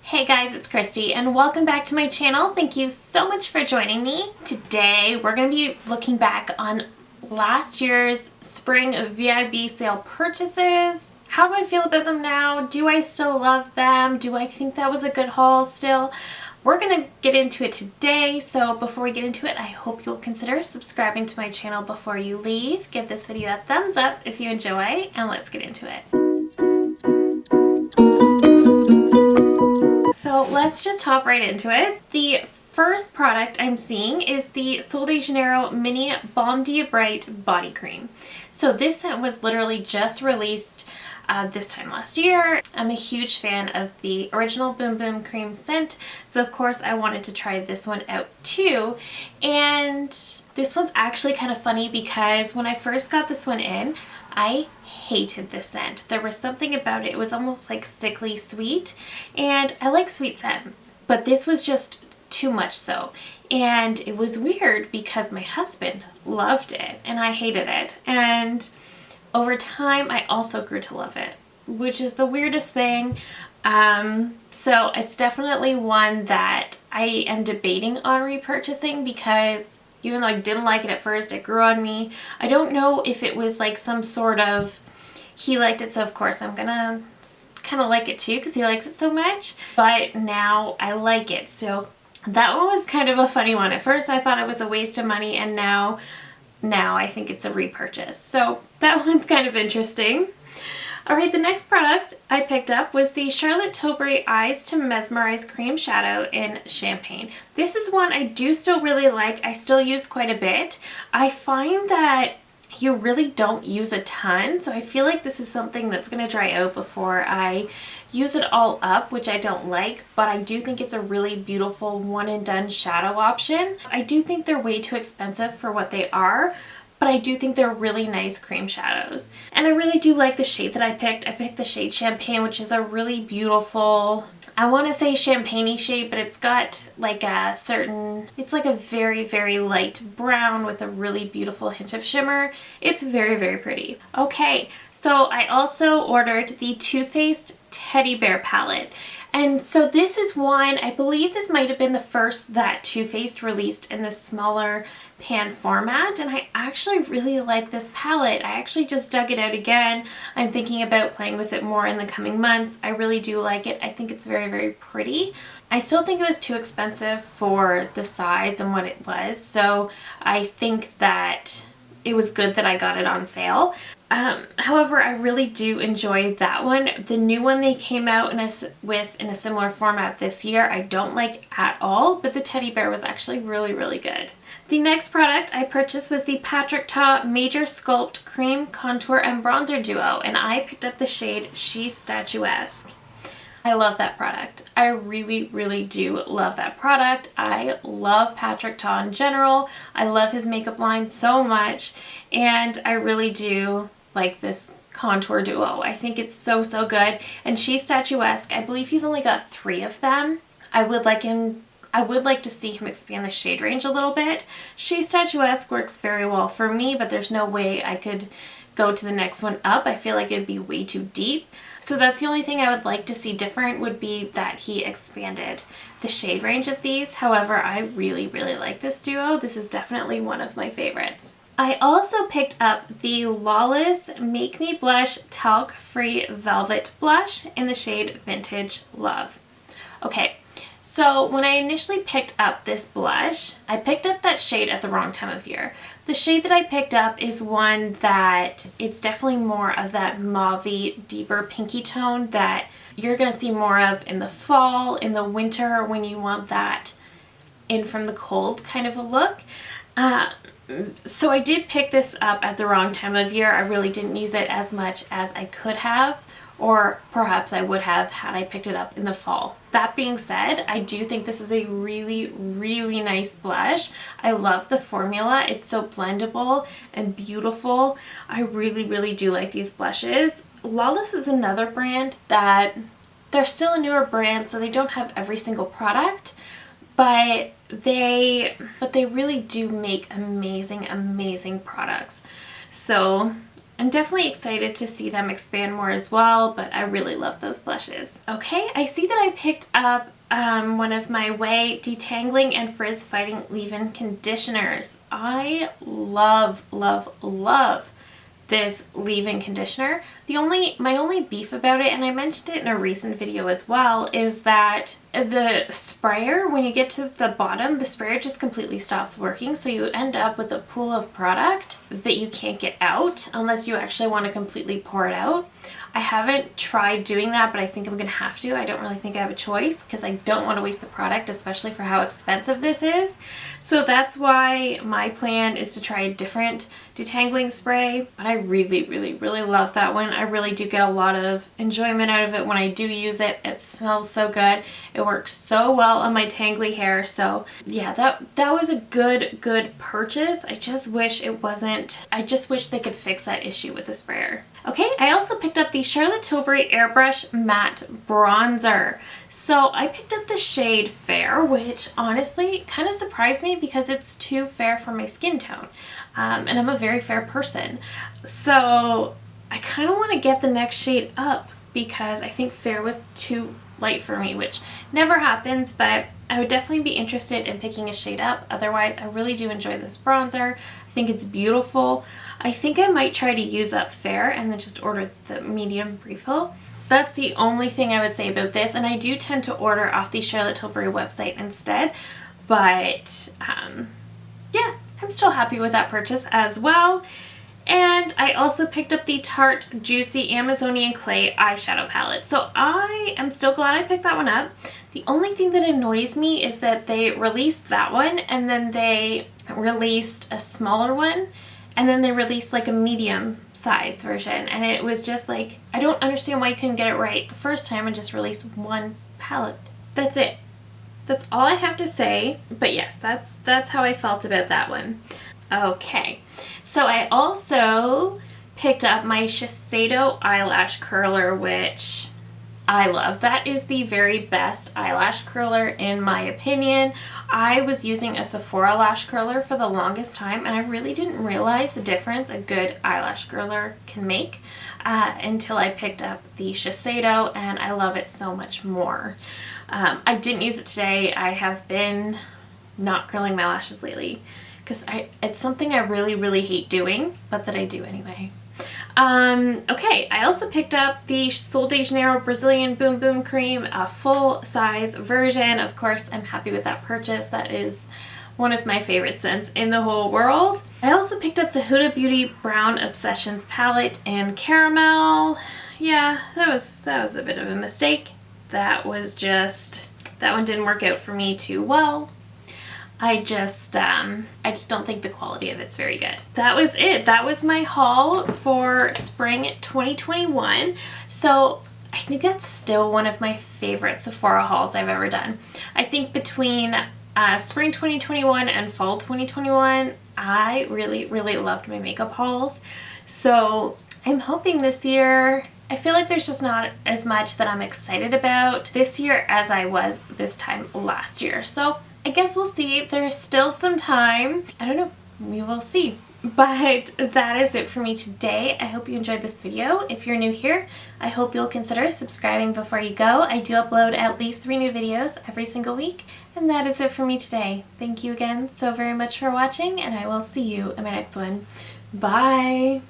Hey guys, it's Christy and welcome back to my channel. Thank you so much for joining me. Today we're going to be looking back on last year's spring VIB sale purchases. How do I feel about them now? Do I still love them? Do I think that was a good haul still? We're going to get into it today, so before we get into it, I hope you'll consider subscribing to my channel before you leave. Give this video a thumbs up if you enjoy, and let's get into it. So let's just hop right into it. The first product I'm seeing is the Sol de Janeiro Mini Balm Dia Bright Body Cream. So this scent was literally just released this time last year. I'm a huge fan of the original Boom Boom Cream scent, so of course I wanted to try this one out too. And this one's actually kind of funny because when I first got this one in, I hated this scent. There was something about it. It was almost like sickly sweet, and I like sweet scents, but this was just too much so. And it was weird because my husband loved it and I hated it. And over time, I also grew to love it, which is the weirdest thing. So it's definitely one that I am debating on repurchasing because even though I didn't like it at first, it grew on me. I don't know if it was like some sort of, he liked it, so of course I'm gonna kind of like it too because he likes it so much. But now I like it, so that one was kind of a funny one. At first I thought it was a waste of money, and now I think it's a repurchase. So that one's kind of interesting. Alright, the next product I picked up was the Charlotte Tilbury Eyes to Mesmerize Cream Shadow in Champagne. This is one I do still really like. I still use quite a bit. I find that you really don't use a ton, so I feel like this is something that's going to dry out before I use it all up, which I don't like, but I do think it's a really beautiful one and done shadow option. I do think they're way too expensive for what they are, but I do think they're really nice cream shadows. And I really do like the shade that I picked. I picked the shade Champagne, which is a really beautiful, I want to say champagne-y shade, but it's got like a certain, it's like a very, very light brown with a really beautiful hint of shimmer. It's very, very pretty. Okay, so I also ordered the Too Faced Teddy Bear palette. And so this is one, I believe this might have been the first that Too Faced released in this smaller pan format, and I actually really like this palette. I actually just dug it out again. I'm thinking about playing with it more in the coming months. I really do like it. I think it's very, very pretty. I still think it was too expensive for the size and what it was, so I think that it was good that I got it on sale. However, I really do enjoy that one. The new one they came out in a similar format this year, I don't like at all, but the teddy bear was actually really, really good. The next product I purchased was the Patrick Ta Major Sculpt Cream Contour and Bronzer Duo, and I picked up the shade She Statuesque. I love that product. I really, really do love that product. I love Patrick Ta in general. I love his makeup line so much, and I really do like this contour duo. I think it's so, so good. And She Statuesque, I believe he's only got 3 of them. I would like to see him expand the shade range a little bit. She Statuesque works very well for me, but there's no way I could go to the next one up. I feel like it'd be way too deep. So that's the only thing I would like to see different, would be that he expanded the shade range of these. However, I really, really like this duo. This is definitely one of my favorites. I also picked up the Lawless Make Me Blush Talc Free Velvet Blush in the shade Vintage Love. Okay, so when I initially picked up this blush, I picked up that shade at the wrong time of year. The shade that I picked up is one that it's definitely more of that mauve-y, deeper pinky tone that you're going to see more of in the fall, in the winter, when you want that in from the cold kind of a look. So I did pick this up at the wrong time of year. I really didn't use it as much as I could have, or perhaps I would have had I picked it up in the fall. That being said, I do think this is a really, really nice blush. I love the formula. It's so blendable and beautiful. I really, really do like these blushes. Lawless is another brand that they're still a newer brand, so they don't have every single product, but they really do make amazing, amazing products. So I'm definitely excited to see them expand more as well, but I really love those blushes. Okay, I see that I picked up one of my Way Detangling and Frizz Fighting Leave-In Conditioners. I love, love, love this leave-in conditioner. My only beef about it, and I mentioned it in a recent video as well, is that the sprayer, when you get to the bottom, the sprayer just completely stops working, so you end up with a pool of product that you can't get out unless you actually want to completely pour it out. I haven't tried doing that, but I think I'm gonna have to. I don't really think I have a choice because I don't want to waste the product, especially for how expensive this is. So that's why my plan is to try a different detangling spray, but I really, really, really love that one. I really do get a lot of enjoyment out of it when I do use it. It smells so good. It works so well on my tangly hair. So yeah, that was a good purchase. I just wish they could fix that issue with the sprayer. Okay, I also picked up the Charlotte Tilbury Airbrush Matte Bronzer. So I picked up the shade Fair, which honestly kind of surprised me because it's too fair for my skin tone. And I'm a very fair person. So I kind of want to get the next shade up because I think Fair was too light for me, which never happens, but I would definitely be interested in picking a shade up. Otherwise, I really do enjoy this bronzer. I think it's beautiful. I think I might try to use up Fair and then just order the medium refill. That's the only thing I would say about this, and I do tend to order off the Charlotte Tilbury website instead, but yeah, I'm still happy with that purchase as well. And I also picked up the Tarte Juicy Amazonian Clay eyeshadow palette. So I am still glad I picked that one up. The only thing that annoys me is that they released that one and then they released a smaller one and then they released like a medium size version. And it was just like, I don't understand why you couldn't get it right the first time and just release one palette. That's it. That's all I have to say. But yes, that's how I felt about that one. Okay, so I also picked up my Shiseido eyelash curler, which I love. That is the very best eyelash curler in my opinion. I was using a Sephora lash curler for the longest time and I really didn't realize the difference a good eyelash curler can make until I picked up the Shiseido, and I love it so much more. I didn't use it today. I have been not curling my lashes lately because it's something I really, really hate doing, but that I do anyway. Okay, I also picked up the Sol de Janeiro Brazilian Boom Boom Cream, a full-size version. Of course, I'm happy with that purchase. That is one of my favorite scents in the whole world. I also picked up the Huda Beauty Brown Obsessions palette in caramel. Yeah, that was a bit of a mistake. That one didn't work out for me too well. I just don't think the quality of it's very good. That was it. That was my haul for spring 2021. So I think that's still one of my favorite Sephora hauls I've ever done. I think between spring 2021 and fall 2021, I really, really loved my makeup hauls. So I'm hoping this year, I feel like there's just not as much that I'm excited about this year as I was this time last year. So I guess we'll see. There's still some time. I don't know. We will see. But that is it for me today. I hope you enjoyed this video. If you're new here, I hope you'll consider subscribing before you go. I do upload at least 3 new videos every single week. And that is it for me today. Thank you again so very much for watching, and I will see you in my next one. Bye!